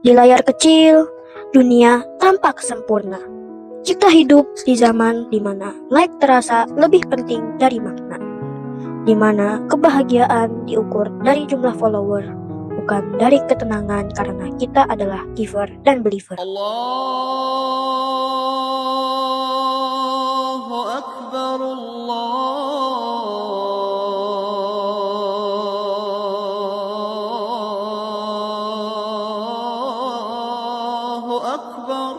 Di layar kecil, dunia tampak sempurna. Kita hidup di zaman di mana like terasa lebih penting dari makna, di mana kebahagiaan diukur dari jumlah follower, bukan dari ketenangan karena kita adalah giver dan believer. Allahu Akbar, Allahu Akbar.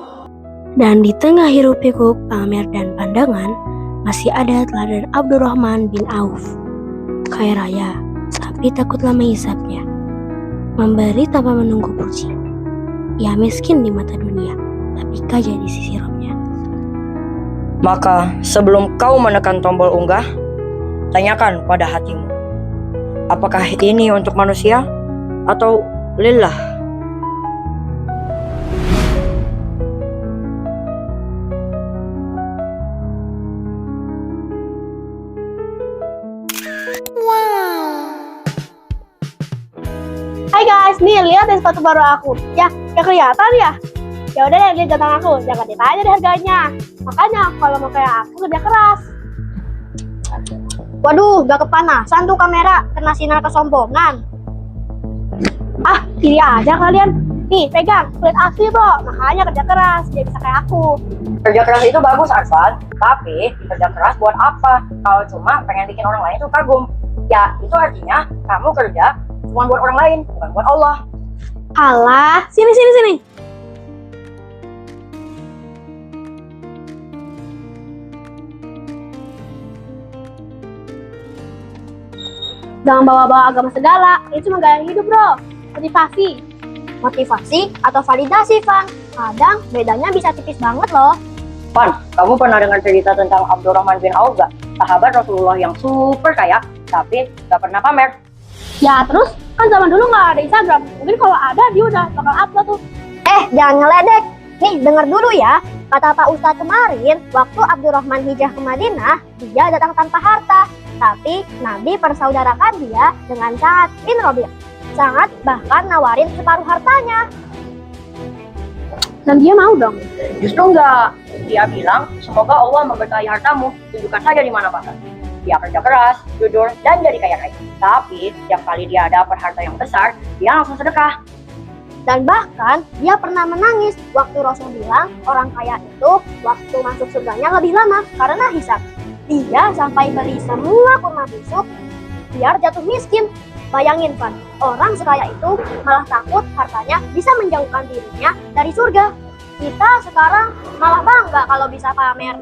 Dan di tengah hiruk pikuk pamer dan pandangan, masih ada teladan Abdurrahman bin Auf. Kaya raya, tapi takutlah menghisapnya. Memberi tanpa menunggu puji. Ia miskin di mata dunia, tapi kaya di sisi rohnya. Maka sebelum kau menekan tombol unggah, tanyakan pada hatimu, apakah ini untuk manusia atau lillah? Hai guys, nih lihat deh sepatu baru aku. Ya, gak kelihatan ya? Ya udah deh, lihat datang aku. Jangan ditanya deh harganya. Makanya kalau mau kayak aku kerja keras. Waduh, gak kepanasan tuh kamera, kena sinar kesombongan. Ah, kiri aja kalian. Nih, pegang, kulit asli bro. Makanya kerja keras, biar bisa kayak aku. Kerja keras itu bagus, Arfan. Tapi kerja keras buat apa? Kalau cuma pengen bikin orang lain tuh kagum. Ya, itu artinya kamu kerja cuma buat orang lain, bukan buat Allah. Alah, sini. Jangan bawa-bawa agama segala, itu cuma gaya hidup bro. Motivasi atau validasi, Van. Kadang bedanya bisa tipis banget loh. Pan, kamu pernah dengar cerita tentang Abdurrahman bin Auf gak? Sahabat Rasulullah yang super kaya, tapi gak pernah pamer. Ya terus, kan zaman dulu nggak ada Instagram. Mungkin kalau ada, dia udah bakal upload tuh. Jangan ngeledek. Nih, denger dulu ya. Kata Pak Ustadz kemarin, waktu Abdurrahman hijrah ke Madinah, dia datang tanpa harta. Tapi Nabi persaudarakan dia dengan Sa'ad bin Rabi'. Sangat bahkan nawarin separuh hartanya. Dan dia mau dong. Justru enggak. Dia bilang, semoga Allah memberkahi hartamu, tunjukkan saja di mana pasar. Dia kerja keras, jujur, dan jadi kaya raya. Tapi, setiap kali dia dapat harta yang besar, dia langsung sedekah. Dan bahkan dia pernah menangis waktu Rasul bilang orang kaya itu waktu masuk surganya lebih lama karena hisab. Dia sampai beli semua kurma busuk biar jatuh miskin. Bayangin Van, orang sekaya itu malah takut hartanya bisa menjauhkan dirinya dari surga. Kita sekarang malah bangga kalau bisa pamer.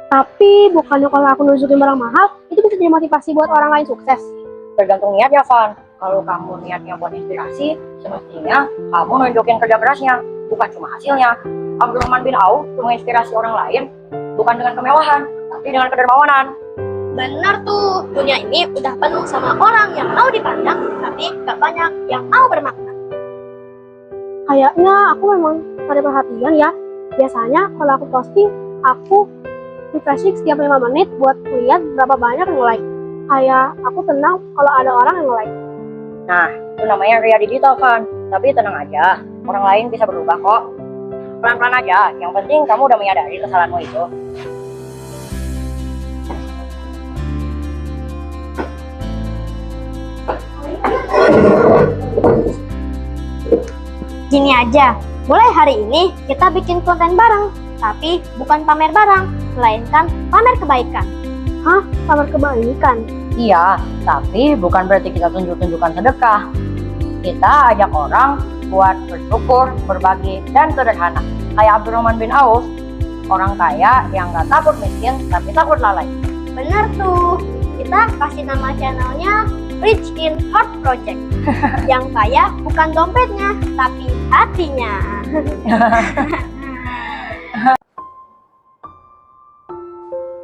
Tapi bukannya kalau aku nunjukin barang mahal, itu bisa jadi motivasi buat orang lain sukses. Tergantung niatnya, Van. Kalau kamu niatnya buat inspirasi, semestinya kamu nunjukin kerja kerasnya, bukan cuma hasilnya. Abdurrahman bin Auf menginspirasi orang lain, bukan dengan kemewahan, tapi dengan kedermawanan. Bener tuh, dunia ini udah penuh sama orang yang mau dipandang, tapi gak banyak yang mau bermakna. Kayaknya aku memang cari perhatian ya. Biasanya kalau aku posting, aku refreshing setiap 5 menit buat lihat berapa banyak yang like. Kayak aku tenang kalau ada orang yang like. Nah, itu namanya ria digital, Van. Tapi tenang aja, orang lain bisa berubah kok. Pelan-pelan aja, yang penting kamu udah menyadari kesalahanmu itu. Gini aja, mulai hari ini kita bikin konten bareng, tapi bukan pamer barang, melainkan pamer kebaikan. Hah? Pamer kebaikan? Iya, tapi bukan berarti kita tunjuk-tunjukkan sedekah. Kita ajak orang buat bersyukur, berbagi, dan sederhana. Kayak Abdurrahman bin Auf, orang kaya yang gak takut miskin, tapi takut lalai. Bener tuh, kita kasih nama channelnya Rich in Heart Project. Yang kaya bukan dompetnya, tapi hatinya.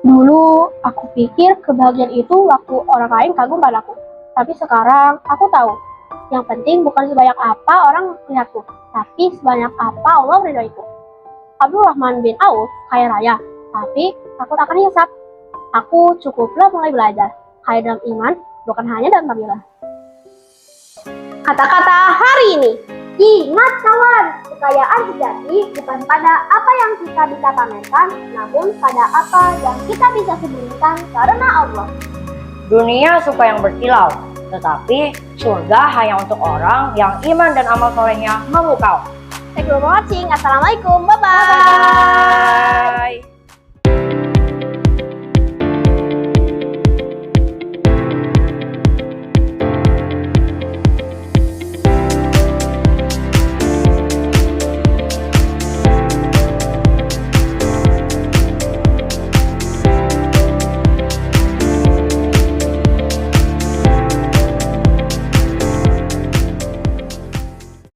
Dulu aku pikir kebahagiaan itu waktu orang lain kagum padaku. Tapi sekarang aku tahu, yang penting bukan sebanyak apa orang melihatku, tapi sebanyak apa Allah meridhoiku. Abdurrahman bin Auf kaya raya, tapi takut akan hisab. Aku cukuplah mulai belajar, kaya dalam iman, bukan hanya dalam tampilan. Kata-kata hari ini, Ingat kawan, kekayaan sejati bukan pada apa yang kita bisa pamerkan, namun pada apa yang kita bisa sembunyikan karena Allah. Dunia suka yang berkilau, tetapi surga hanya untuk orang yang iman dan amal solehnya memukau. Thank you for watching. Assalamualaikum. Bye-bye. Bye.